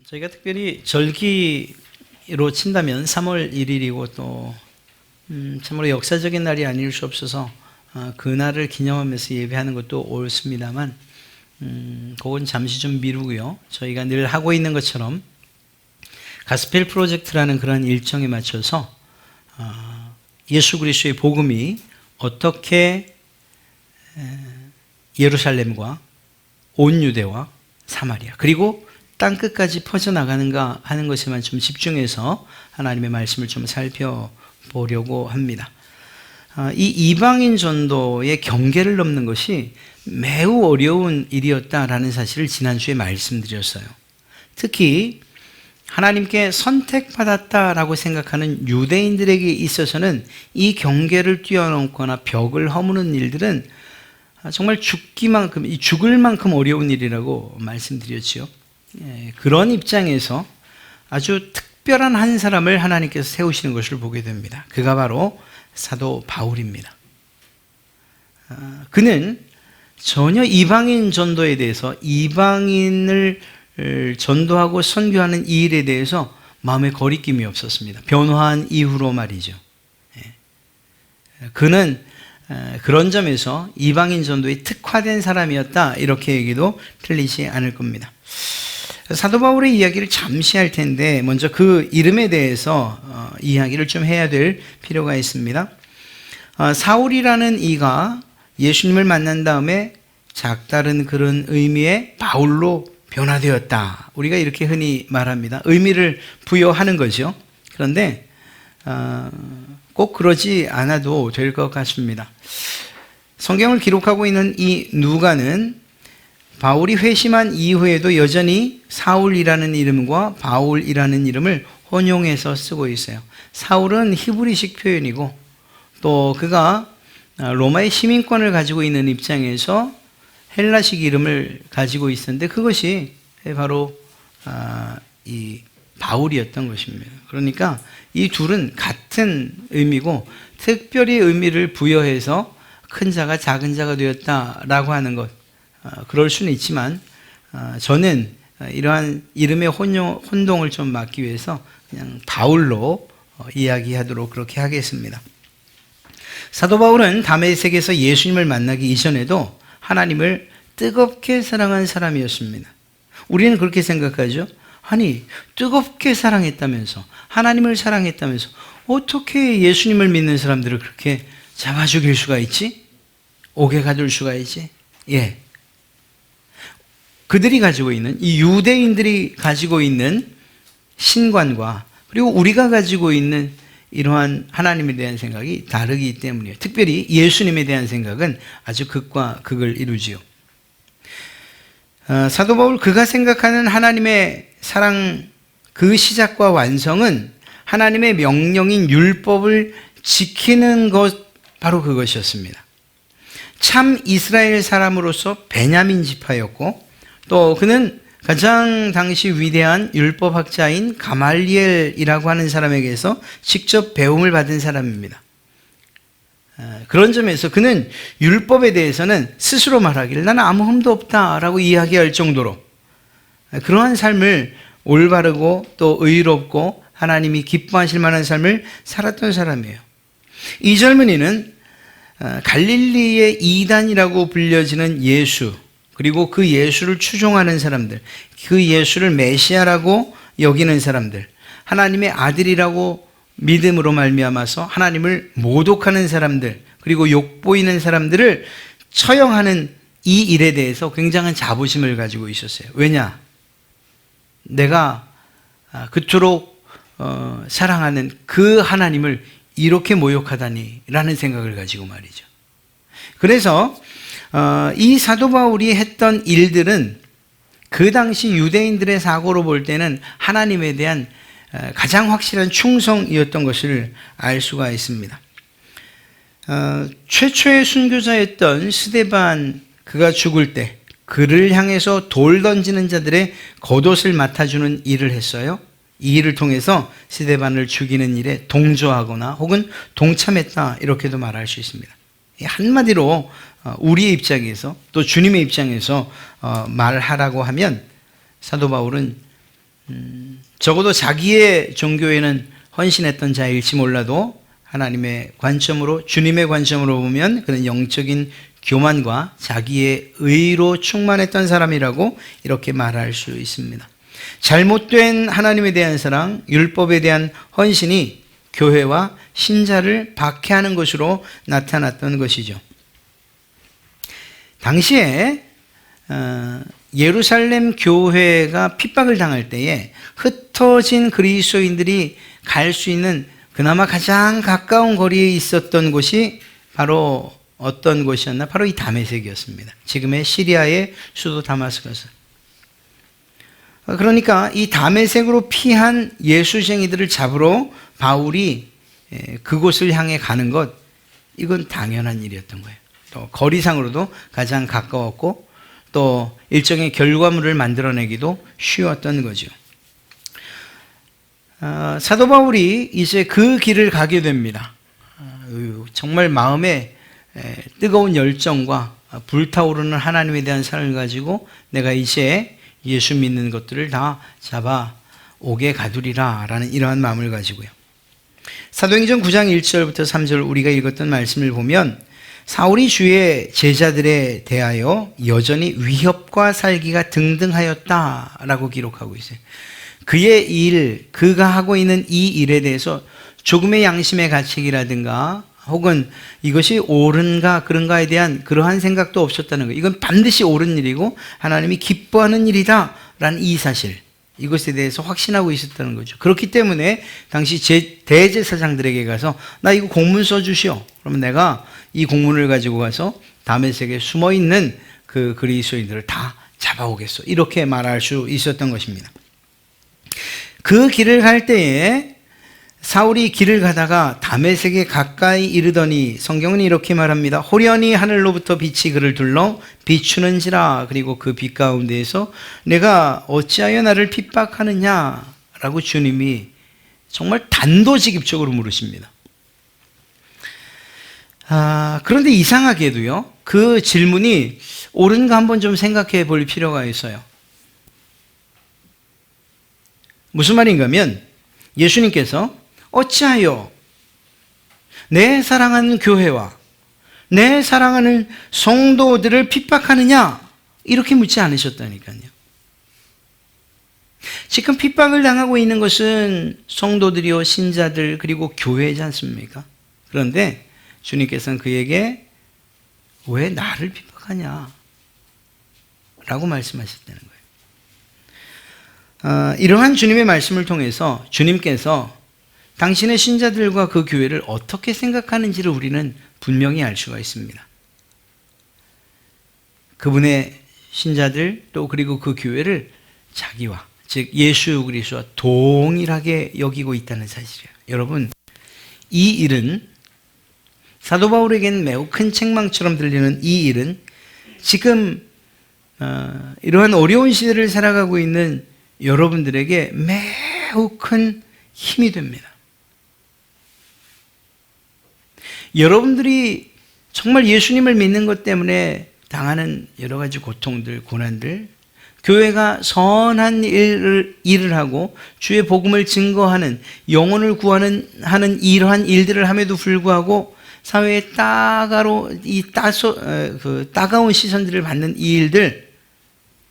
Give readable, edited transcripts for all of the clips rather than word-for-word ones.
저희가 특별히 절기로 친다면 3월 1일이고 또 참으로 역사적인 날이 아닐 수 없어서 그날을 기념하면서 예배하는 것도 옳습니다만 그건 잠시 좀 미루고요. 저희가 늘 하고 있는 것처럼 가스펠 프로젝트라는 그런 일정에 맞춰서 예수 그리스도의 복음이 어떻게 예루살렘과 온 유대와 사마리아 그리고 땅끝까지 퍼져나가는가 하는 것에만 좀 집중해서 하나님의 말씀을 좀 살펴보려고 합니다. 이 이방인 전도의 경계를 넘는 것이 매우 어려운 일이었다라는 사실을 지난주에 말씀드렸어요. 특히 하나님께 선택받았다라고 생각하는 유대인들에게 있어서는 이 경계를 뛰어넘거나 벽을 허무는 일들은 정말 죽을 만큼 어려운 일이라고 말씀드렸지요. 그런 입장에서 아주 특별한 한 사람을 하나님께서 세우시는 것을 보게 됩니다. 그가 바로 사도 바울입니다. 그는 전혀 이방인 전도에 대해서 이방인을 전도하고 선교하는 이 일에 대해서 마음에 거리낌이 없었습니다. 변화한 이후로 말이죠. 그는 그런 점에서 이방인 전도에 특화된 사람이었다 이렇게 얘기도 틀리지 않을 겁니다. 사도 바울의 이야기를 잠시 할 텐데 먼저 그 이름에 대해서 이야기를 좀 해야 될 필요가 있습니다. 사울이라는 이가 예수님을 만난 다음에 작다른 그런 의미의 바울로 변화되었다. 우리가 이렇게 흔히 말합니다. 의미를 부여하는 거죠. 그런데 꼭 그러지 않아도 될 것 같습니다. 성경을 기록하고 있는 이 누가는 바울이 회심한 이후에도 여전히 사울이라는 이름과 바울이라는 이름을 혼용해서 쓰고 있어요. 사울은 히브리식 표현이고 또 그가 로마의 시민권을 가지고 있는 입장에서 헬라식 이름을 가지고 있었는데 그것이 바로 이 바울이었던 것입니다. 그러니까 이 둘은 같은 의미고 특별히 의미를 부여해서 큰 자가 작은 자가 되었다라고 하는 것, 그럴 수는 있지만 저는 이러한 이름의 혼동을 좀 막기 위해서 그냥 바울로 이야기하도록 그렇게 하겠습니다. 사도 바울은 다메섹에서 예수님을 만나기 이전에도 하나님을 뜨겁게 사랑한 사람이었습니다. 우리는 그렇게 생각하죠. 아니, 뜨겁게 사랑했다면서 하나님을 사랑했다면서 어떻게 예수님을 믿는 사람들을 그렇게 잡아 죽일 수가 있지? 옥에 가둘 수가 있지? 예. 그들이 가지고 있는, 이 유대인들이 가지고 있는 신관과 그리고 우리가 가지고 있는 이러한 하나님에 대한 생각이 다르기 때문이에요. 특별히 예수님에 대한 생각은 아주 극과 극을 이루지요. 사도 바울 그가 생각하는 하나님의 사랑 그 시작과 완성은 하나님의 명령인 율법을 지키는 것, 바로 그것이었습니다. 참 이스라엘 사람으로서 베냐민 지파였고 또 그는 가장 당시 위대한 율법학자인 가말리엘이라고 하는 사람에게서 직접 배움을 받은 사람입니다. 그런 점에서 그는 율법에 대해서는 스스로 말하기를 나는 아무 흠도 없다라고 이야기할 정도로 그러한 삶을 올바르고 또 의롭고 하나님이 기뻐하실 만한 삶을 살았던 사람이에요. 이 젊은이는 갈릴리의 이단이라고 불려지는 예수 그리고 그 예수를 추종하는 사람들, 그 예수를 메시아라고 여기는 사람들, 하나님의 아들이라고 믿음으로 말미암아서 하나님을 모독하는 사람들, 그리고 욕보이는 사람들을 처형하는 이 일에 대해서 굉장한 자부심을 가지고 있었어요. 왜냐? 내가 그토록 사랑하는 그 하나님을 이렇게 모욕하다니 라는 생각을 가지고 말이죠. 그래서 이 사도 바울이 했던 일들은 그 당시 유대인들의 사고로 볼 때는 하나님에 대한 가장 확실한 충성이었던 것을 알 수가 있습니다. 최초의 순교자였던 스데반 그가 죽을 때 그를 향해서 돌 던지는 자들의 겉옷을 맡아주는 일을 했어요. 이 일을 통해서 스데반을 죽이는 일에 동조하거나 혹은 동참했다 이렇게도 말할 수 있습니다. 한마디로 우리의 입장에서 또 주님의 입장에서 말하라고 하면 사도 바울은 적어도 자기의 종교에는 헌신했던 자일지 몰라도 하나님의 관점으로, 주님의 관점으로 보면 그는 영적인 교만과 자기의 의로 충만했던 사람이라고 이렇게 말할 수 있습니다. 잘못된 하나님에 대한 사랑, 율법에 대한 헌신이 교회와 신자를 박해하는 것으로 나타났던 것이죠. 당시에 예루살렘 교회가 핍박을 당할 때에 흩어진 그리스도인들이 갈 수 있는 그나마 가장 가까운 거리에 있었던 곳이 바로 어떤 곳이었나? 바로 이 다메섹이었습니다. 지금의 시리아의 수도 다마스커스. 그러니까 이 다메섹으로 피한 예수쟁이들을 잡으러 바울이 그곳을 향해 가는 것, 이건 당연한 일이었던 거예요. 또 거리상으로도 가장 가까웠고 또 일종의 결과물을 만들어내기도 쉬웠던 거죠. 사도 바울이 이제 그 길을 가게 됩니다. 정말 마음에 뜨거운 열정과 불타오르는 하나님에 대한 사랑을 가지고 내가 이제 예수 믿는 것들을 다 잡아오게 가두리라 라는 이러한 마음을 가지고요. 사도행전 9장 1절부터 3절 우리가 읽었던 말씀을 보면 사울이 주의 제자들에 대하여 여전히 위협과 살기가 등등하였다라고 기록하고 있어요. 그의 일, 그가 하고 있는 이 일에 대해서 조금의 양심의 가책이라든가 혹은 이것이 옳은가 그런가에 대한 그러한 생각도 없었다는 거예요. 이건 반드시 옳은 일이고 하나님이 기뻐하는 일이다 라는 이 사실, 이것에 대해서 확신하고 있었다는 거죠. 그렇기 때문에 당시 대제사장들에게 가서 나 이거 공문 써주시오. 그러면 내가 이 공문을 가지고 가서 다메섹에 숨어있는 그 그리스도인들을 다 잡아오겠소. 이렇게 말할 수 있었던 것입니다. 그 길을 갈 때에 사울이 길을 가다가 다메섹에 가까이 이르더니 성경은 이렇게 말합니다. 호련히 하늘로부터 빛이 그를 둘러 비추는지라. 그리고 그 빛 가운데에서 내가 어찌하여 나를 핍박하느냐 라고 주님이 정말 단도직입적으로 물으십니다. 그런데 이상하게도요, 그 질문이 옳은가 한번 좀 생각해 볼 필요가 있어요. 무슨 말인가 하면 예수님께서 어찌하여 내 사랑하는 교회와 내 사랑하는 성도들을 핍박하느냐 이렇게 묻지 않으셨다니까요. 지금 핍박을 당하고 있는 것은 성도들이요 신자들 그리고 교회지 않습니까? 그런데 주님께서는 그에게 왜 나를 핍박하냐 라고 말씀하셨다는 거예요. 이러한 주님의 말씀을 통해서 주님께서 당신의 신자들과 그 교회를 어떻게 생각하는지를 우리는 분명히 알 수가 있습니다. 그분의 신자들 또 그리고 그 교회를 자기와 즉 예수 그리스도와 동일하게 여기고 있다는 사실이에요. 여러분, 이 일은 사도 바울에게는 매우 큰 책망처럼 들리는 이 일은 지금 이러한 어려운 시대를 살아가고 있는 여러분들에게 매우 큰 힘이 됩니다. 여러분들이 정말 예수님을 믿는 것 때문에 당하는 여러 가지 고통들, 고난들, 교회가 선한 일을 하고 주의 복음을 증거하는, 영혼을 하는 이러한 일들을 함에도 불구하고 사회의 따가운 시선들을 받는 이 일들,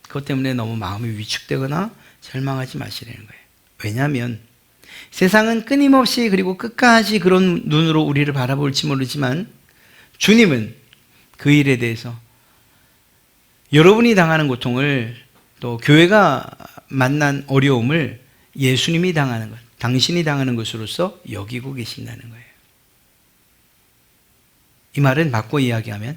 그것 때문에 너무 마음이 위축되거나 절망하지 마시라는 거예요. 왜냐하면 세상은 끊임없이 그리고 끝까지 그런 눈으로 우리를 바라볼지 모르지만 주님은 그 일에 대해서 여러분이 당하는 고통을 또 교회가 만난 어려움을 예수님이 당하는 것, 당신이 당하는 것으로서 여기고 계신다는 거예요. 이 말은 바꿔 이야기하면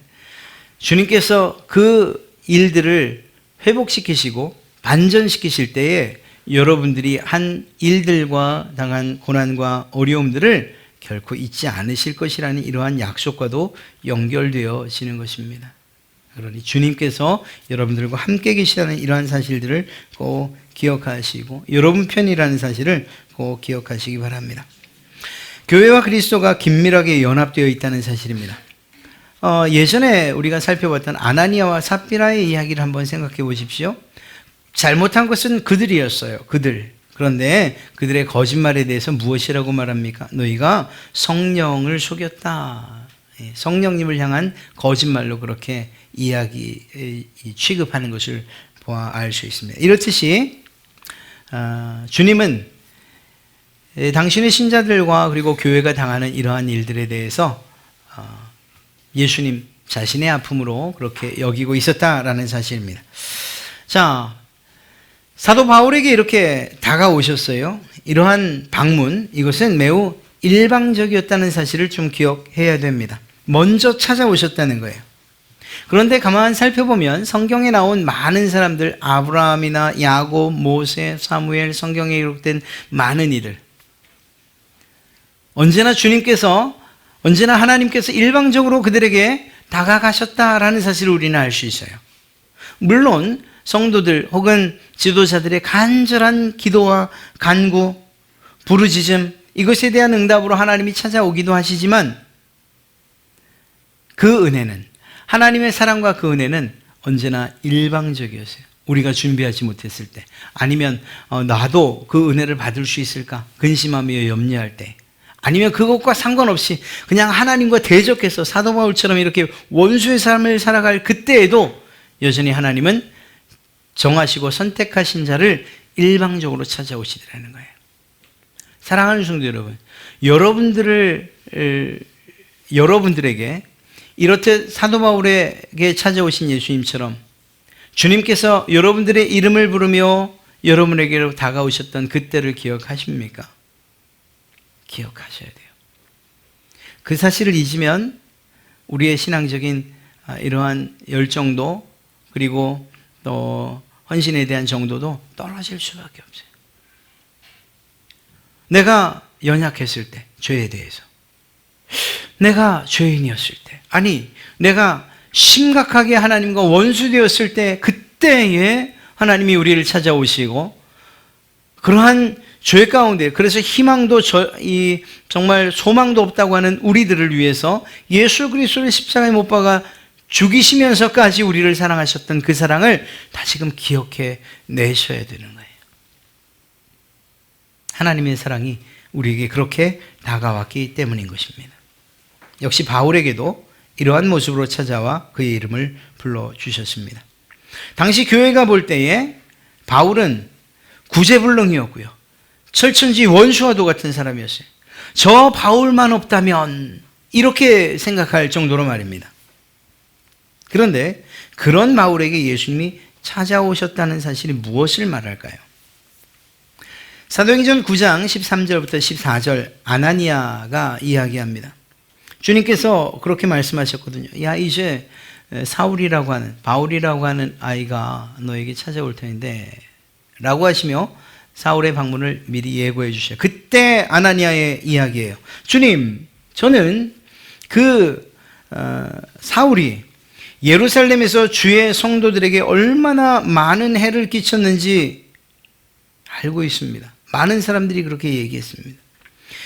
주님께서 그 일들을 회복시키시고 반전시키실 때에 여러분들이 한 일들과 당한 고난과 어려움들을 결코 잊지 않으실 것이라는 이러한 약속과도 연결되어지는 것입니다. 그러니 주님께서 여러분들과 함께 계시다는 이러한 사실들을 꼭 기억하시고 여러분 편이라는 사실을 꼭 기억하시기 바랍니다. 교회와 그리스도가 긴밀하게 연합되어 있다는 사실입니다. 예전에 우리가 살펴봤던 아나니아와 삽비라의 이야기를 한번 생각해 보십시오. 잘못한 것은 그들이었어요. 그들. 그런데 그들의 거짓말에 대해서 무엇이라고 말합니까? 너희가 성령을 속였다. 성령님을 향한 거짓말로 그렇게 취급하는 것을 보아 알 수 있습니다. 이렇듯이 주님은 당신의 신자들과 그리고 교회가 당하는 이러한 일들에 대해서 예수님 자신의 아픔으로 그렇게 여기고 있었다라는 사실입니다. 자, 사도 바울에게 이렇게 다가오셨어요. 이러한 방문, 이것은 매우 일방적이었다는 사실을 좀 기억해야 됩니다. 먼저 찾아오셨다는 거예요. 그런데 가만 살펴보면 성경에 나온 많은 사람들, 아브라함이나 야곱, 모세, 사무엘, 성경에 기록된 많은 이들, 언제나 하나님께서 일방적으로 그들에게 다가가셨다라는 사실을 우리는 알 수 있어요. 물론 성도들 혹은 지도자들의 간절한 기도와 간구, 부르짖음, 이것에 대한 응답으로 하나님이 찾아오기도 하시지만 그 은혜는, 하나님의 사랑과 그 은혜는 언제나 일방적이었어요. 우리가 준비하지 못했을 때, 아니면 나도 그 은혜를 받을 수 있을까 근심하며 염려할 때, 아니면 그것과 상관없이 그냥 하나님과 대적해서 사도 바울처럼 이렇게 원수의 삶을 살아갈 그때에도 여전히 하나님은 정하시고 선택하신 자를 일방적으로 찾아오시더라는 거예요. 사랑하는 성도 여러분, 여러분들에게 이렇듯 사도 바울에게 찾아오신 예수님처럼 주님께서 여러분들의 이름을 부르며 여러분에게로 다가오셨던 그때를 기억하십니까? 기억하셔야 돼요. 그 사실을 잊으면 우리의 신앙적인 이러한 열정도, 그리고 또 헌신에 대한 정도도 떨어질 수밖에 없어요. 내가 연약했을 때, 죄에 대해서, 내가 죄인이었을 때, 아니 내가 심각하게 하나님과 원수되었을 때, 그때에 하나님이 우리를 찾아오시고, 그러한 죄 가운데, 그래서 희망도 정말 소망도 없다고 하는 우리들을 위해서 예수 그리스도를 십자가에 못 박아 죽이시면서까지 우리를 사랑하셨던 그 사랑을 다시금 기억해 내셔야 되는 거예요. 하나님의 사랑이 우리에게 그렇게 다가왔기 때문인 것입니다. 역시 바울에게도 이러한 모습으로 찾아와 그의 이름을 불러주셨습니다. 당시 교회가 볼 때에 바울은 구제불능이었고요, 철천지 원수와도 같은 사람이었어요. 저 바울만 없다면 이렇게 생각할 정도로 말입니다. 그런데 그런 바울에게 예수님이 찾아오셨다는 사실이 무엇을 말할까요? 사도행전 9장 13절부터 14절 아나니아가 이야기합니다. 주님께서 그렇게 말씀하셨거든요. 야, 이제 사울이라고 하는, 바울이라고 하는 아이가 너에게 찾아올 터인데 라고 하시며 사울의 방문을 미리 예고해 주셔요. 그때 아나니아의 이야기예요. 주님, 저는 사울이 예루살렘에서 주의 성도들에게 얼마나 많은 해를 끼쳤는지 알고 있습니다. 많은 사람들이 그렇게 얘기했습니다.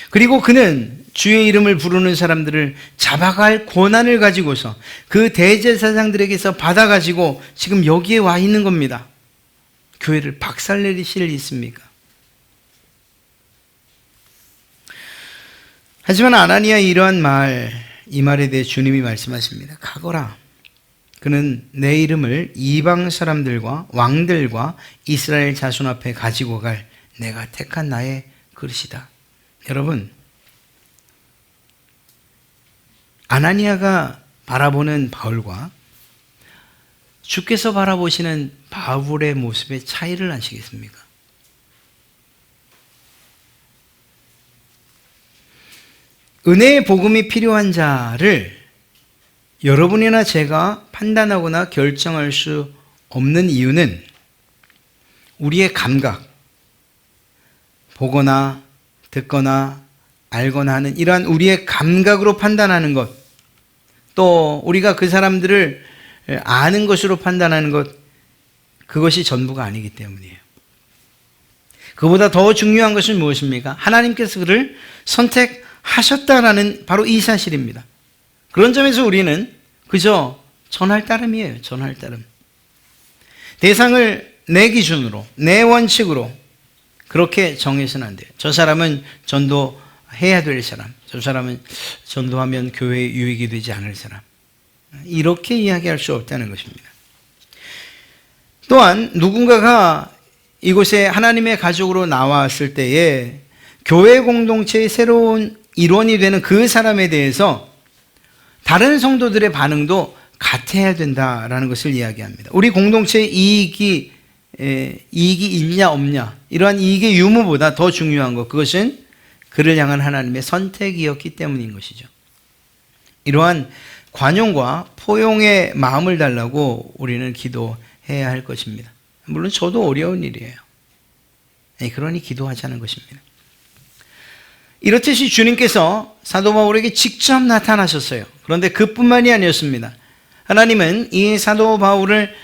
그리고 그는 주의 이름을 부르는 사람들을 잡아갈 권한을 가지고서 그 대제사장들에게서 받아가지고 지금 여기에 와 있는 겁니다. 교회를 박살내실 일 있습니까? 하지만 아나니아의 이러한 이 말에 대해 주님이 말씀하십니다. 가거라. 그는 내 이름을 이방 사람들과 왕들과 이스라엘 자손 앞에 가지고 갈 내가 택한 나의 그릇이다. 여러분, 아나니아가 바라보는 바울과 주께서 바라보시는 바울의 모습의 차이를 아시겠습니까? 은혜의 복음이 필요한 자를 여러분이나 제가 판단하거나 결정할 수 없는 이유는 우리의 감각, 보거나 듣거나 알거나 하는 이러한 우리의 감각으로 판단하는 것, 또 우리가 그 사람들을 아는 것으로 판단하는 것, 그것이 전부가 아니기 때문이에요. 그보다 더 중요한 것은 무엇입니까? 하나님께서 그를 선택하셨다라는 바로 이 사실입니다. 그런 점에서 우리는 그저 전할 따름이에요. 전할 따름. 대상을 내 기준으로, 내 원칙으로, 그렇게 정해서는 안 돼요. 저 사람은 전도해야 될 사람, 저 사람은 전도하면 교회에 유익이 되지 않을 사람, 이렇게 이야기할 수 없다는 것입니다. 또한 누군가가 이곳에 하나님의 가족으로 나왔을 때에 교회 공동체의 새로운 일원이 되는 그 사람에 대해서 다른 성도들의 반응도 같아야 된다라는 것을 이야기합니다. 우리 공동체의 이익이 있냐 없냐, 이러한 이익의 유무보다 더 중요한 것, 그것은 그를 향한 하나님의 선택이었기 때문인 것이죠. 이러한 관용과 포용의 마음을 달라고 우리는 기도해야 할 것입니다. 물론 저도 어려운 일이에요. 그러니 기도하자는 것입니다. 이렇듯이 주님께서 사도 바울에게 직접 나타나셨어요. 그런데 그뿐만이 아니었습니다. 하나님은 이 사도 바울을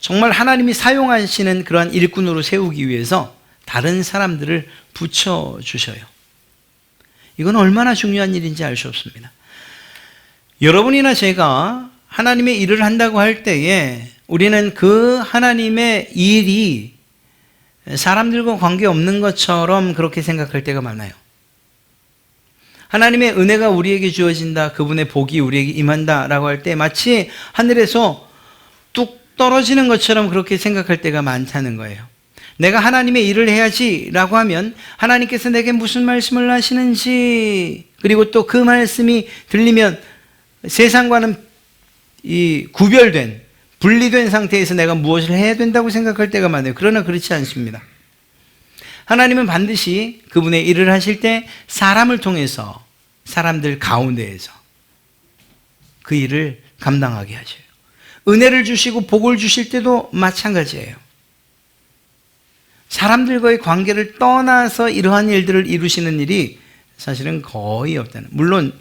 정말 하나님이 사용하시는 그러한 일꾼으로 세우기 위해서 다른 사람들을 붙여주셔요. 이건 얼마나 중요한 일인지 알 수 없습니다. 여러분이나 제가 하나님의 일을 한다고 할 때에 우리는 그 하나님의 일이 사람들과 관계없는 것처럼 그렇게 생각할 때가 많아요. 하나님의 은혜가 우리에게 주어진다, 그분의 복이 우리에게 임한다라고 할 때 마치 하늘에서 뚝 떨어지는 것처럼 그렇게 생각할 때가 많다는 거예요. 내가 하나님의 일을 해야지라고 하면 하나님께서 내게 무슨 말씀을 하시는지, 그리고 또 그 말씀이 들리면 세상과는 구별된, 분리된 상태에서 내가 무엇을 해야 된다고 생각할 때가 많아요. 그러나 그렇지 않습니다. 하나님은 반드시 그분의 일을 하실 때 사람을 통해서, 사람들 가운데에서 그 일을 감당하게 하셔요. 은혜를 주시고 복을 주실 때도 마찬가지예요. 사람들과의 관계를 떠나서 이러한 일들을 이루시는 일이 사실은 거의 없다는, 물론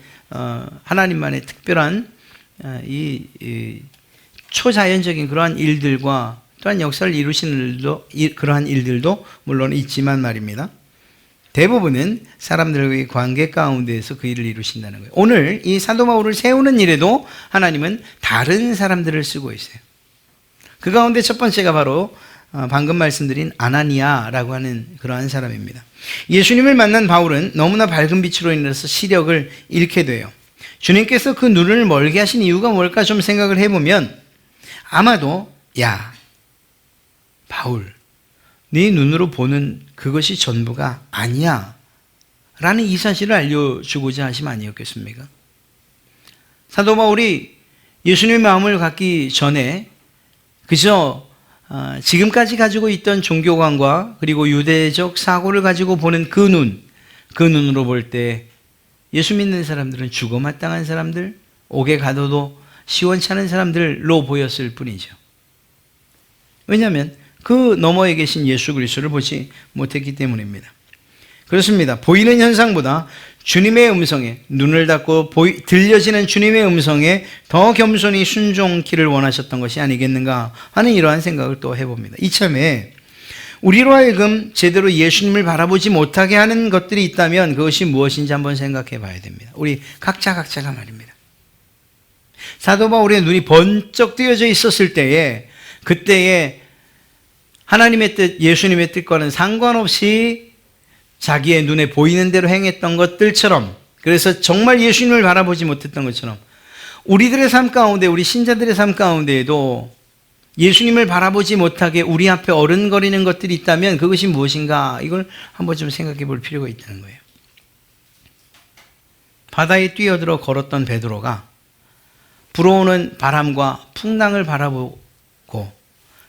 하나님만의 특별한 이 초자연적인 그러한 일들과 또한 역사를 이루시는 그러한 일들도 물론 있지만 말입니다. 대부분은 사람들과의 관계 가운데에서 그 일을 이루신다는 거예요. 오늘 이 사도 바울을 세우는 일에도 하나님은 다른 사람들을 쓰고 있어요. 그 가운데 첫 번째가 바로 방금 말씀드린 아나니아라고 하는 그러한 사람입니다. 예수님을 만난 바울은 너무나 밝은 빛으로 인해서 시력을 잃게 돼요. 주님께서 그 눈을 멀게 하신 이유가 뭘까 좀 생각을 해보면 아마도 야 바울, 네 눈으로 보는 그것이 전부가 아니야 라는 이 사실을 알려주고자 하심 아니었겠습니까? 사도 바울이 예수님의 마음을 갖기 전에 그저 지금까지 가지고 있던 종교관과 그리고 유대적 사고를 가지고 보는 그 눈으로 볼 때 예수 믿는 사람들은 죽어마땅한 사람들, 옥에 가둬도 시원찮은 사람들로 보였을 뿐이죠. 왜냐하면 그 너머에 계신 예수 그리스도를 보지 못했기 때문입니다. 그렇습니다. 보이는 현상보다 주님의 음성에, 눈을 닫고 들려지는 주님의 음성에 더 겸손히 순종키를 원하셨던 것이 아니겠는가 하는 이러한 생각을 또 해봅니다. 이참에 우리로 하여금 제대로 예수님을 바라보지 못하게 하는 것들이 있다면 그것이 무엇인지 한번 생각해 봐야 됩니다. 우리 각자가 말입니다. 사도 바울의 눈이 번쩍 뜨여져 있었을 때에, 그때에 하나님의 뜻, 예수님의 뜻과는 상관없이 자기의 눈에 보이는 대로 행했던 것들처럼, 그래서 정말 예수님을 바라보지 못했던 것처럼 우리들의 삶 가운데, 우리 신자들의 삶 가운데에도 예수님을 바라보지 못하게 우리 앞에 어른거리는 것들이 있다면 그것이 무엇인가, 이걸 한번 좀 생각해 볼 필요가 있다는 거예요. 바다에 뛰어들어 걸었던 베드로가 불어오는 바람과 풍랑을 바라보고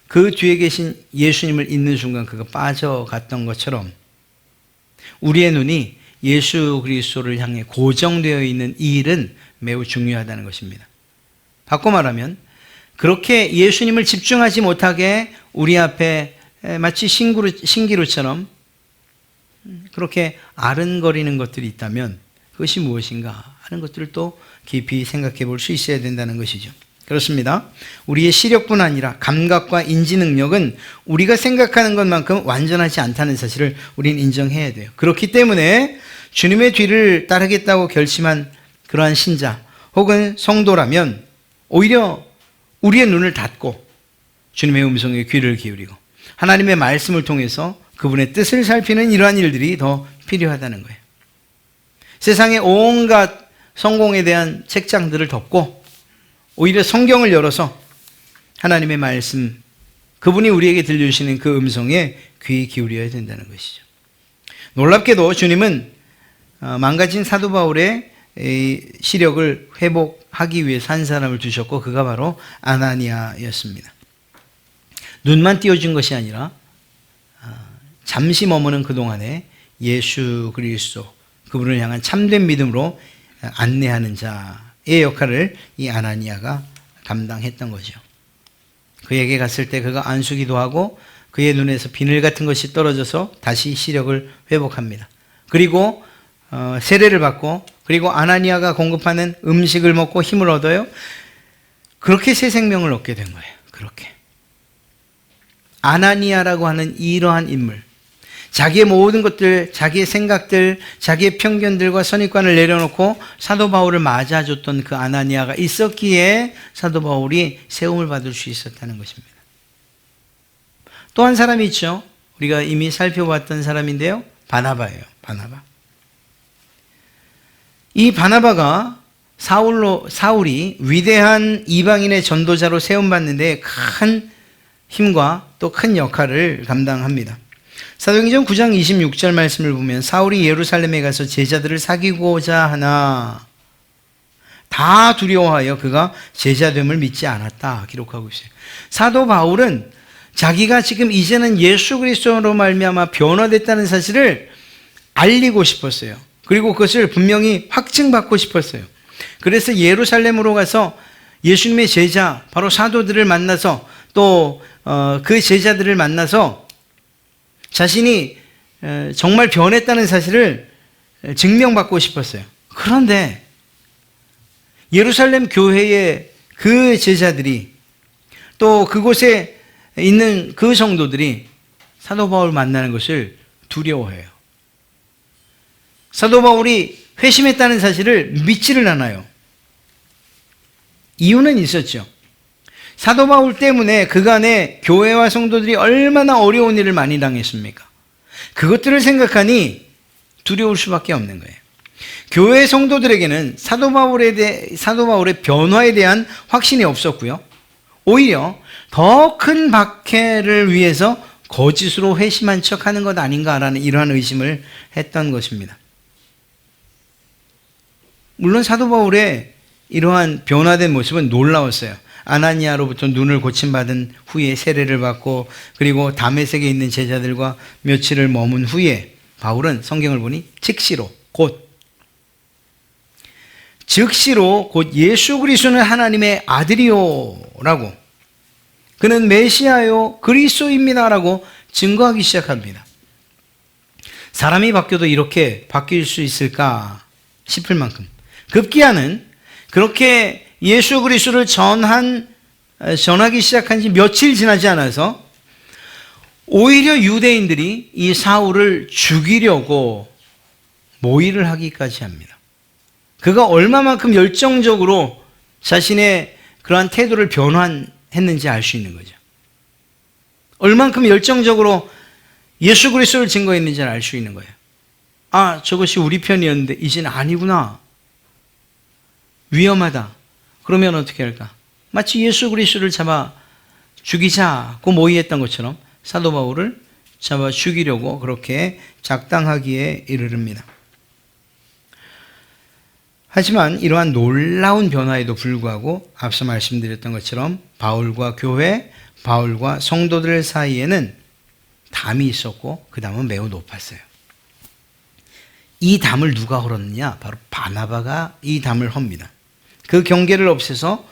그 뒤에 계신 예수님을 잊는 순간 그가 빠져갔던 것처럼 우리의 눈이 예수 그리스도를 향해 고정되어 있는 이 일은 매우 중요하다는 것입니다. 바꿔 말하면 그렇게 예수님을 집중하지 못하게 우리 앞에 마치 신기루처럼 그렇게 아른거리는 것들이 있다면 그것이 무엇인가 하는 것들을 또 깊이 생각해 볼 수 있어야 된다는 것이죠. 그렇습니다. 우리의 시력뿐 아니라 감각과 인지 능력은 우리가 생각하는 것만큼 완전하지 않다는 사실을 우리는 인정해야 돼요. 그렇기 때문에 주님의 뒤를 따르겠다고 결심한 그러한 신자 혹은 성도라면 오히려 우리의 눈을 닫고 주님의 음성에 귀를 기울이고 하나님의 말씀을 통해서 그분의 뜻을 살피는 이러한 일들이 더 필요하다는 거예요. 세상의 온갖 성공에 대한 책장들을 덮고 오히려 성경을 열어서 하나님의 말씀, 그분이 우리에게 들려주시는 그 음성에 귀 기울여야 된다는 것이죠. 놀랍게도 주님은 망가진 사도 바울의 시력을 회복하기 위해서 한 사람을 두셨고 그가 바로 아나니아였습니다. 눈만 띄워준 것이 아니라 잠시 머무는 그동안에 예수 그리스도, 그분을 향한 참된 믿음으로 안내하는 자의 역할을 이 아나니아가 감당했던 거죠. 그에게 갔을 때 그가 안수기도 하고 그의 눈에서 비늘 같은 것이 떨어져서 다시 시력을 회복합니다. 그리고 세례를 받고 그리고 아나니아가 공급하는 음식을 먹고 힘을 얻어요. 그렇게 새 생명을 얻게 된 거예요. 그렇게 아나니아라고 하는 이러한 인물, 자기의 모든 것들, 자기의 생각들, 자기의 편견들과 선입관을 내려놓고 사도 바울을 맞아줬던 그 아나니아가 있었기에 사도 바울이 세움을 받을 수 있었다는 것입니다. 또 한 사람이 있죠. 우리가 이미 살펴봤던 사람인데요. 바나바예요. 바나바. 이 바나바가 사울이 위대한 이방인의 전도자로 세움받는데 큰 힘과 또 큰 역할을 감당합니다. 사도행전 9장 26절 말씀을 보면 사울이 예루살렘에 가서 제자들을 사귀고자 하나 다 두려워하여 그가 제자됨을 믿지 않았다 기록하고 있어요. 사도 바울은 자기가 지금 이제는 예수 그리스도로 말미암아 변화됐다는 사실을 알리고 싶었어요. 그리고 그것을 분명히 확증받고 싶었어요. 그래서 예루살렘으로 가서 예수님의 제자 바로 사도들을 만나서 또 그 제자들을 만나서 자신이 정말 변했다는 사실을 증명받고 싶었어요. 그런데 예루살렘 교회의 그 제자들이 또 그곳에 있는 그 성도들이 사도 바울 만나는 것을 두려워해요. 사도 바울이 회심했다는 사실을 믿지를 않아요. 이유는 있었죠. 사도 바울 때문에 그간의 교회와 성도들이 얼마나 어려운 일을 많이 당했습니까? 그것들을 생각하니 두려울 수밖에 없는 거예요. 교회 성도들에게는 사도 바울의 변화에 대한 확신이 없었고요. 오히려 더 큰 박해를 위해서 거짓으로 회심한 척하는 것 아닌가라는 이러한 의심을 했던 것입니다. 물론 사도 바울의 이러한 변화된 모습은 놀라웠어요. 아나니아로부터 눈을 고침받은 후에 세례를 받고 그리고 다메섹에 있는 제자들과 며칠을 머문 후에 바울은 성경을 보니 즉시로 곧 예수 그리스도는 하나님의 아들이요 라고 그는 메시아요 그리스도입니다라고 증거하기 시작합니다. 사람이 바뀌어도 이렇게 바뀔 수 있을까 싶을 만큼 급기야는 그렇게 예수 그리스도를 전하기 시작한 지 며칠 지나지 않아서 오히려 유대인들이 이 사울을 죽이려고 모의를 하기까지 합니다. 그가 얼마만큼 열정적으로 자신의 그러한 태도를 변환했는지 알 수 있는 거죠. 얼만큼 열정적으로 예수 그리스도를 증거했는지를 알 수 있는 거예요. 아, 저것이 우리 편이었는데 이제는 아니구나. 위험하다. 그러면 어떻게 할까? 마치 예수 그리스도를 잡아 죽이자고 모의했던 것처럼 사도 바울을 잡아 죽이려고 그렇게 작당하기에 이르릅니다. 하지만 이러한 놀라운 변화에도 불구하고 앞서 말씀드렸던 것처럼 바울과 교회, 바울과 성도들 사이에는 담이 있었고 그 담은 매우 높았어요. 이 담을 누가 헐었느냐? 바로 바나바가 이 담을 헙니다. 그 경계를 없애서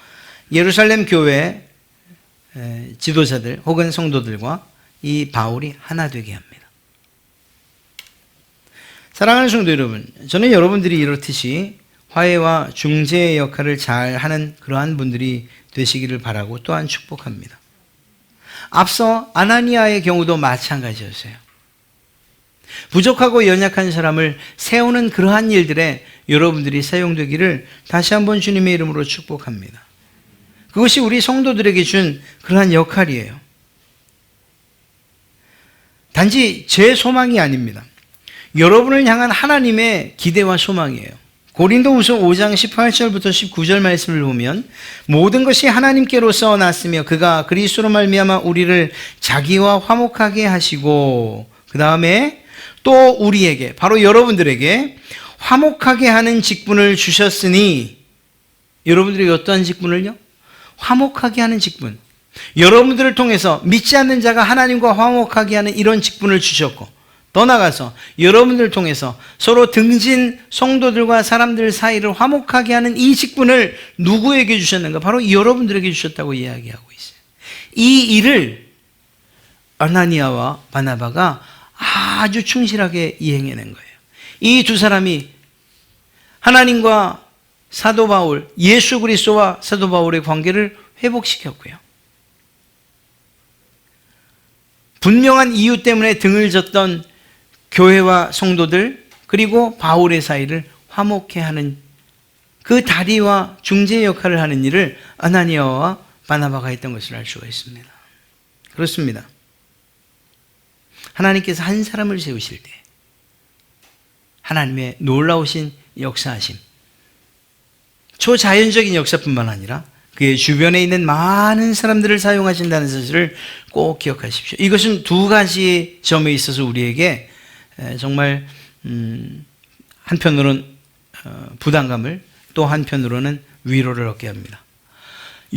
예루살렘 교회 지도자들 혹은 성도들과 이 바울이 하나 되게 합니다. 사랑하는 성도 여러분, 저는 여러분들이 이렇듯이 화해와 중재의 역할을 잘 하는 그러한 분들이 되시기를 바라고 또한 축복합니다. 앞서 아나니아의 경우도 마찬가지였어요. 부족하고 연약한 사람을 세우는 그러한 일들에 여러분들이 사용되기를 다시 한번 주님의 이름으로 축복합니다. 그것이 우리 성도들에게 준 그러한 역할이에요. 단지 제 소망이 아닙니다. 여러분을 향한 하나님의 기대와 소망이에요. 고린도후서 5장 18절부터 19절 말씀을 보면 모든 것이 하나님께로서 났으며 그가 그리스도로 말미암아 우리를 자기와 화목하게 하시고 그 다음에 또 우리에게 바로 여러분들에게 화목하게 하는 직분을 주셨으니 여러분들에게 어떠한 직분을요? 화목하게 하는 직분. 여러분들을 통해서 믿지 않는 자가 하나님과 화목하게 하는 이런 직분을 주셨고 더 나아가서 여러분들을 통해서 서로 등진 성도들과 사람들 사이를 화목하게 하는 이 직분을 누구에게 주셨는가? 바로 여러분들에게 주셨다고 이야기하고 있어요. 이 일을 아나니아와 바나바가 아주 충실하게 이행해낸 거예요. 이 두 사람이 하나님과 사도 바울, 예수 그리스도와 사도 바울의 관계를 회복시켰고요. 분명한 이유 때문에 등을 졌던 교회와 성도들 그리고 바울의 사이를 화목케 하는 그 다리와 중재 역할을 하는 일을 아나니아와 바나바가 했던 것을 알 수가 있습니다. 그렇습니다. 하나님께서 한 사람을 세우실 때 하나님의 놀라우신 역사하심, 초자연적인 역사뿐만 아니라 그의 주변에 있는 많은 사람들을 사용하신다는 사실을 꼭 기억하십시오. 이것은 두 가지 점에 있어서 우리에게 정말 한편으로는 부담감을 또 한편으로는 위로를 얻게 합니다.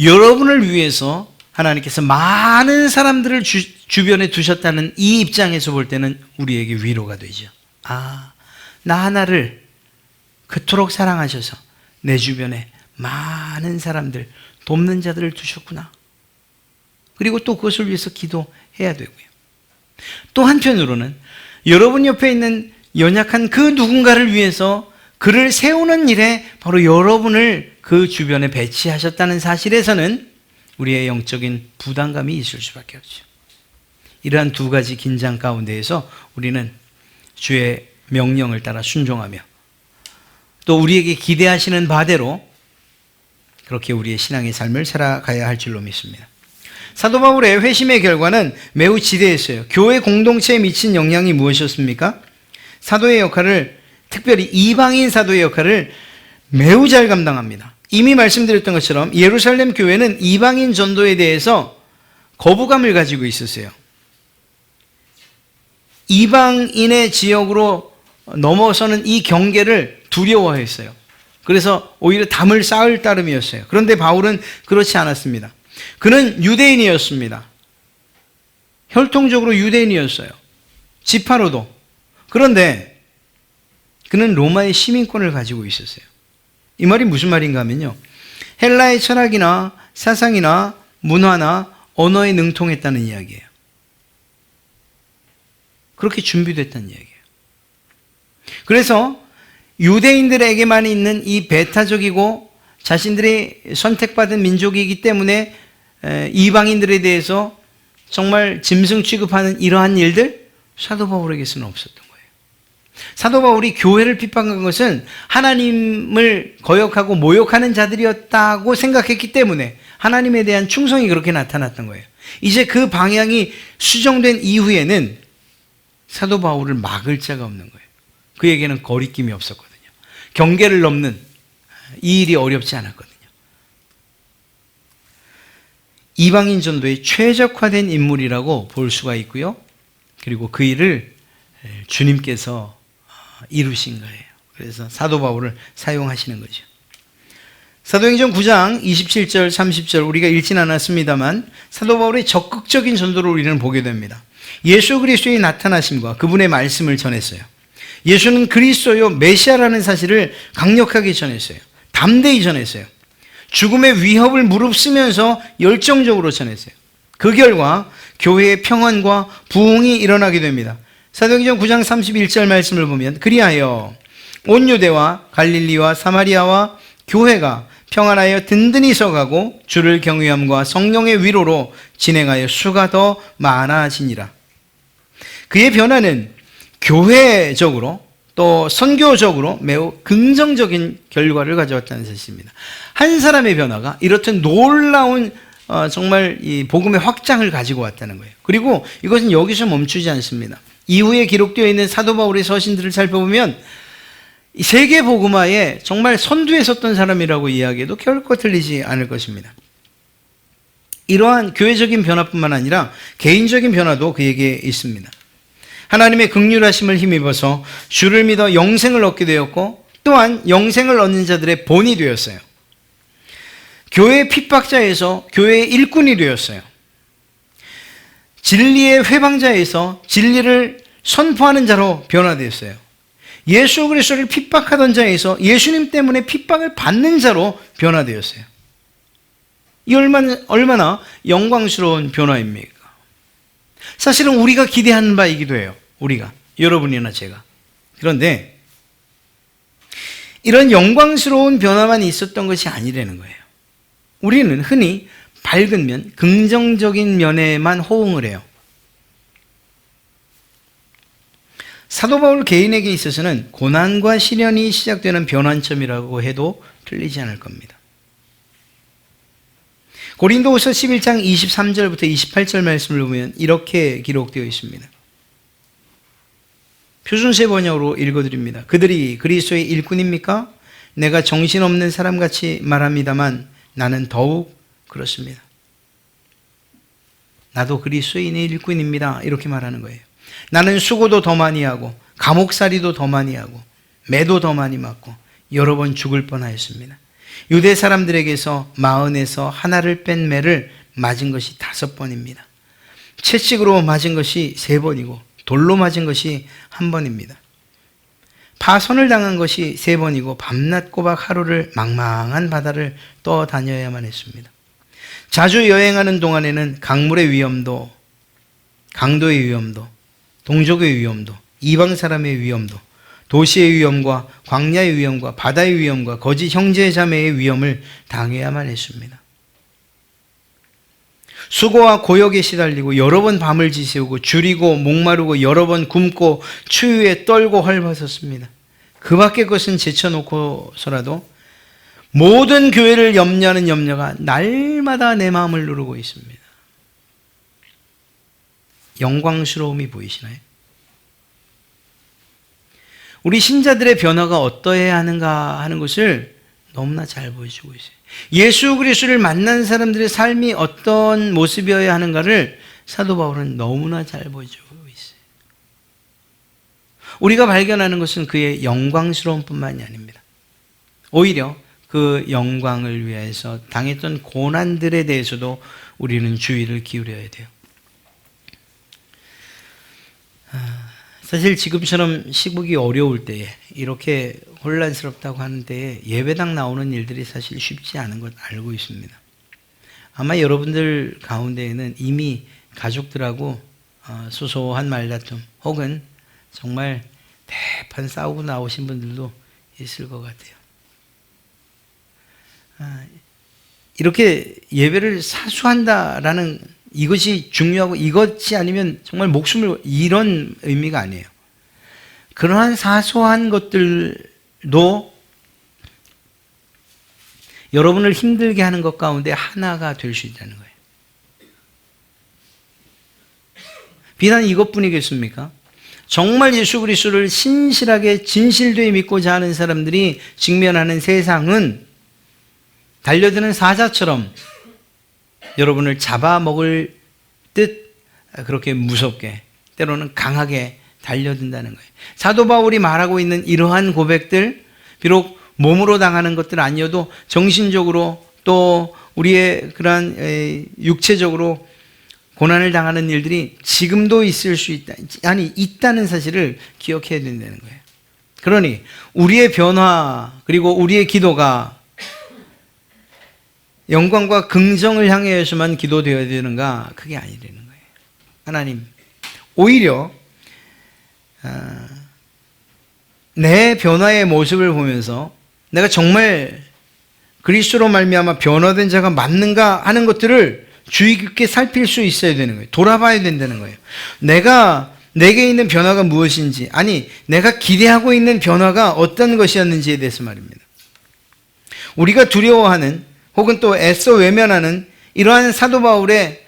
여러분을 위해서 하나님께서 많은 사람들을 주변에 두셨다는 이 입장에서 볼 때는 우리에게 위로가 되죠. 아, 나 하나를 그토록 사랑하셔서 내 주변에 많은 사람들, 돕는 자들을 두셨구나. 그리고 또 그것을 위해서 기도해야 되고요. 또 한편으로는 여러분 옆에 있는 연약한 그 누군가를 위해서 그를 세우는 일에 바로 여러분을 그 주변에 배치하셨다는 사실에서는 우리의 영적인 부담감이 있을 수밖에 없죠. 이러한 두 가지 긴장 가운데에서 우리는 주의 명령을 따라 순종하며 또 우리에게 기대하시는 바대로 그렇게 우리의 신앙의 삶을 살아가야 할 줄로 믿습니다. 사도 바울의 회심의 결과는 매우 지대했어요. 교회 공동체에 미친 영향이 무엇이었습니까? 사도의 역할을, 특별히 이방인 사도의 역할을 매우 잘 감당합니다. 이미 말씀드렸던 것처럼 예루살렘 교회는 이방인 전도에 대해서 거부감을 가지고 있었어요. 이방인의 지역으로 넘어서는 이 경계를 두려워했어요. 그래서 오히려 담을 쌓을 따름이었어요. 그런데 바울은 그렇지 않았습니다. 그는 유대인이었습니다. 혈통적으로 유대인이었어요. 지파로도. 그런데 그는 로마의 시민권을 가지고 있었어요. 이 말이 무슨 말인가 하면요, 헬라의 철학이나 사상이나 문화나 언어에 능통했다는 이야기예요. 그렇게 준비됐다는 이야기예요. 그래서 유대인들에게만 있는 이 배타적이고 자신들이 선택받은 민족이기 때문에 이방인들에 대해서 정말 짐승 취급하는 이러한 일들 사도 바울에게서는 없었던 거예요. 사도 바울이 교회를 핍박한 것은 하나님을 거역하고 모욕하는 자들이었다고 생각했기 때문에 하나님에 대한 충성이 그렇게 나타났던 거예요. 이제 그 방향이 수정된 이후에는 사도 바울을 막을 자가 없는 거예요. 그에게는 거리낌이 없었거든요. 경계를 넘는 이 일이 어렵지 않았거든요. 이방인 전도에 최적화된 인물이라고 볼 수가 있고요. 그리고 그 일을 주님께서 이루신 거예요. 그래서 사도 바울을 사용하시는 거죠. 사도행전 9장 27절 30절 우리가 읽진 않았습니다만 사도 바울의 적극적인 전도를 우리는 보게 됩니다. 예수 그리스도의 나타나심과 그분의 말씀을 전했어요. 예수는 그리스도요 메시아라는 사실을 강력하게 전했어요. 담대히 전했어요. 죽음의 위협을 무릅쓰면서 열정적으로 전했어요. 그 결과 교회의 평안과 부흥이 일어나게 됩니다. 사도행전 9장 31절 말씀을 보면 그리하여 온 유대와 갈릴리와 사마리아와 교회가 평안하여 든든히 서가고 주를 경외함과 성령의 위로로 진행하여 수가 더 많아지니라. 그의 변화는 교회적으로 또 선교적으로 매우 긍정적인 결과를 가져왔다는 사실입니다. 한 사람의 변화가 이렇듯 놀라운 정말 이 복음의 확장을 가지고 왔다는 거예요. 그리고 이것은 여기서 멈추지 않습니다. 이후에 기록되어 있는 사도 바울의 서신들을 살펴보면 세계 복음화에 정말 선두에 섰던 사람이라고 이야기해도 결코 틀리지 않을 것입니다. 이러한 교회적인 변화뿐만 아니라 개인적인 변화도 그에게 있습니다. 하나님의 긍휼하심을 힘입어서 주를 믿어 영생을 얻게 되었고 또한 영생을 얻는 자들의 본이 되었어요. 교회의 핍박자에서 교회의 일꾼이 되었어요. 진리의 회방자에서 진리를 선포하는 자로 변화되었어요. 예수 그리스도를 핍박하던 자에서 예수님 때문에 핍박을 받는 자로 변화되었어요. 이 얼마나 영광스러운 변화입니까? 사실은 우리가 기대하는 바이기도 해요. 우리가, 여러분이나 제가. 그런데 이런 영광스러운 변화만 있었던 것이 아니라는 거예요. 우리는 흔히 밝은 면, 긍정적인 면에만 호응을 해요. 사도 바울 개인에게 있어서는 고난과 시련이 시작되는 변환점이라고 해도 틀리지 않을 겁니다. 고린도후서 11장 23절부터 28절 말씀을 보면 이렇게 기록되어 있습니다. 표준세 번역으로 읽어드립니다. 그들이 그리스도의 일꾼입니까? 내가 정신없는 사람같이 말합니다만 나는 더욱 그렇습니다. 나도 그리스도인의 일꾼입니다. 이렇게 말하는 거예요. 나는 수고도 더 많이 하고 감옥살이도 더 많이 하고 매도 더 많이 맞고 여러 번 죽을 뻔하였습니다. 유대 사람들에게서 마흔에서 하나를 뺀 매를 맞은 것이 5번입니다. 채찍으로 맞은 것이 3번이고 돌로 맞은 것이 1번입니다. 파손을 당한 것이 3번이고 밤낮 꼬박 하루를 망망한 바다를 떠다녀야만 했습니다. 자주 여행하는 동안에는 강물의 위험도, 강도의 위험도, 동족의 위험도, 이방 사람의 위험도, 도시의 위험과 광야의 위험과 바다의 위험과 거짓 형제 자매의 위험을 당해야만 했습니다. 수고와 고역에 시달리고 여러 번 밤을 지새우고 줄이고 목마르고 여러 번 굶고 추위에 떨고 헐벗었습니다. 그 밖의 것은 제쳐놓고서라도 모든 교회를 염려하는 염려가 날마다 내 마음을 누르고 있습니다. 영광스러움이 보이시나요? 우리 신자들의 변화가 어떠해야 하는가 하는 것을 너무나 잘 보여주고 있어요. 예수 그리스도를 만난 사람들의 삶이 어떤 모습이어야 하는가를 사도 바울은 너무나 잘 보여주고 있어요. 우리가 발견하는 것은 그의 영광스러움 뿐만이 아닙니다. 오히려 그 영광을 위해서 당했던 고난들에 대해서도 우리는 주의를 기울여야 돼요. 사실 지금처럼 시국이 어려울 때에 이렇게 혼란스럽다고 하는 때에 예배당 나오는 일들이 사실 쉽지 않은 것 알고 있습니다. 아마 여러분들 가운데에는 이미 가족들하고 소소한 말다툼 혹은 정말 대판 싸우고 나오신 분들도 있을 것 같아요. 이렇게 예배를 사수한다라는 이것이 중요하고 이것이 아니면 정말 목숨을 이런 의미가 아니에요. 그러한 사소한 것들도 여러분을 힘들게 하는 것 가운데 하나가 될 수 있다는 거예요. 비단 이것뿐이겠습니까? 정말 예수 그리스도를 신실하게 진실되게 믿고자 하는 사람들이 직면하는 세상은 달려드는 사자처럼 여러분을 잡아먹을 듯 그렇게 무섭게 때로는 강하게 달려든다는 거예요. 사도 바울이 말하고 있는 이러한 고백들, 비록 몸으로 당하는 것들 아니어도 정신적으로 또 우리의 그러한 육체적으로 고난을 당하는 일들이 지금도 있을 수 있다. 아니 있다는 사실을 기억해야 된다는 거예요. 그러니 우리의 변화 그리고 우리의 기도가 영광과 긍정을 향해서만 기도되어야 되는가? 그게 아니라는 거예요. 하나님, 오히려 내 변화의 모습을 보면서 내가 정말 그리스도로 말미암아 변화된 자가 맞는가 하는 것들을 주의 깊게 살필 수 있어야 되는 거예요. 돌아봐야 된다는 거예요. 내게 있는 변화가 무엇인지, 아니 내가 기대하고 있는 변화가 어떤 것이었는지에 대해서 말입니다. 우리가 두려워하는 혹은 또 애써 외면하는 이러한 사도 바울의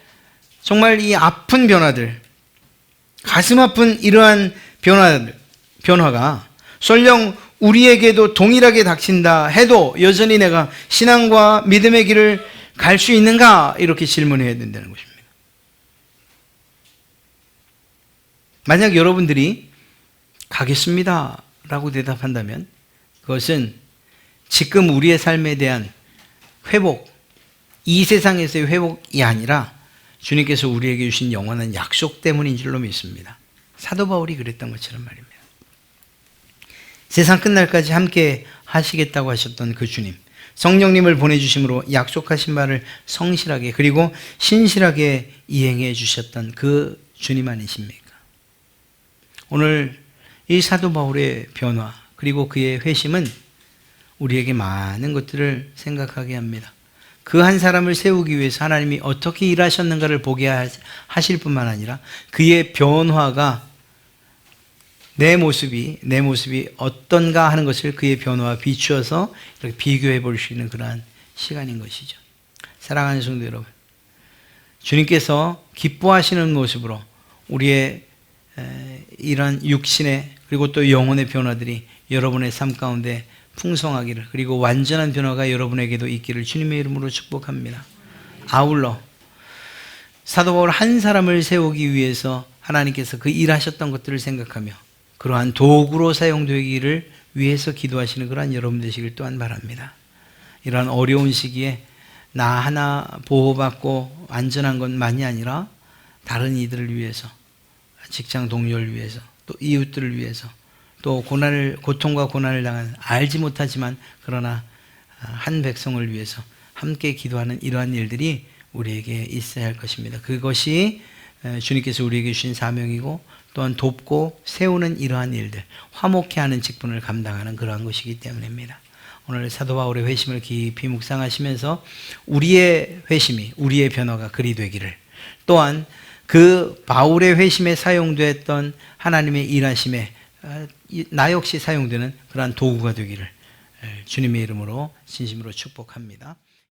정말 이 아픈 변화들, 가슴 아픈 이러한 변화가 설령 우리에게도 동일하게 닥친다 해도 여전히 내가 신앙과 믿음의 길을 갈 수 있는가? 이렇게 질문해야 된다는 것입니다. 만약 여러분들이 가겠습니다 라고 대답한다면 그것은 지금 우리의 삶에 대한 회복, 이 세상에서의 회복이 아니라 주님께서 우리에게 주신 영원한 약속 때문인 줄로 믿습니다. 사도 바울이 그랬던 것처럼 말입니다. 세상 끝날까지 함께 하시겠다고 하셨던 그 주님, 성령님을 보내주심으로 약속하신 바를 성실하게 그리고 신실하게 이행해 주셨던 그 주님 아니십니까? 오늘 이 사도 바울의 변화 그리고 그의 회심은 우리에게 많은 것들을 생각하게 합니다. 그 한 사람을 세우기 위해서 하나님이 어떻게 일하셨는가를 보게 하실 뿐만 아니라 그의 변화가 내 모습이 어떤가 하는 것을 그의 변화와 비추어서 이렇게 비교해 볼 수 있는 그러한 시간인 것이죠. 사랑하는 성도 여러분, 주님께서 기뻐하시는 모습으로 우리의 이런 육신의 그리고 또 영혼의 변화들이 여러분의 삶 가운데 풍성하기를, 그리고 완전한 변화가 여러분에게도 있기를 주님의 이름으로 축복합니다. 아울러 사도 바울 한 사람을 세우기 위해서 하나님께서 그 일하셨던 것들을 생각하며 그러한 도구로 사용되기를 위해서 기도하시는 그러한 여러분 되시길 또한 바랍니다. 이러한 어려운 시기에 나 하나 보호받고 안전한 것만이 아니라 다른 이들을 위해서, 직장 동료를 위해서, 또 이웃들을 위해서, 또 고통과 고난을 당한 알지 못하지만 그러나 한 백성을 위해서 함께 기도하는 이러한 일들이 우리에게 있어야 할 것입니다. 그것이 주님께서 우리에게 주신 사명이고 또한 돕고 세우는 이러한 일들, 화목해 하는 직분을 감당하는 그러한 것이기 때문입니다. 오늘 사도 바울의 회심을 깊이 묵상하시면서 우리의 회심이, 우리의 변화가 그리 되기를, 또한 그 바울의 회심에 사용됐던 하나님의 일하심에 나 역시 사용되는 그러한 도구가 되기를 주님의 이름으로 진심으로 축복합니다.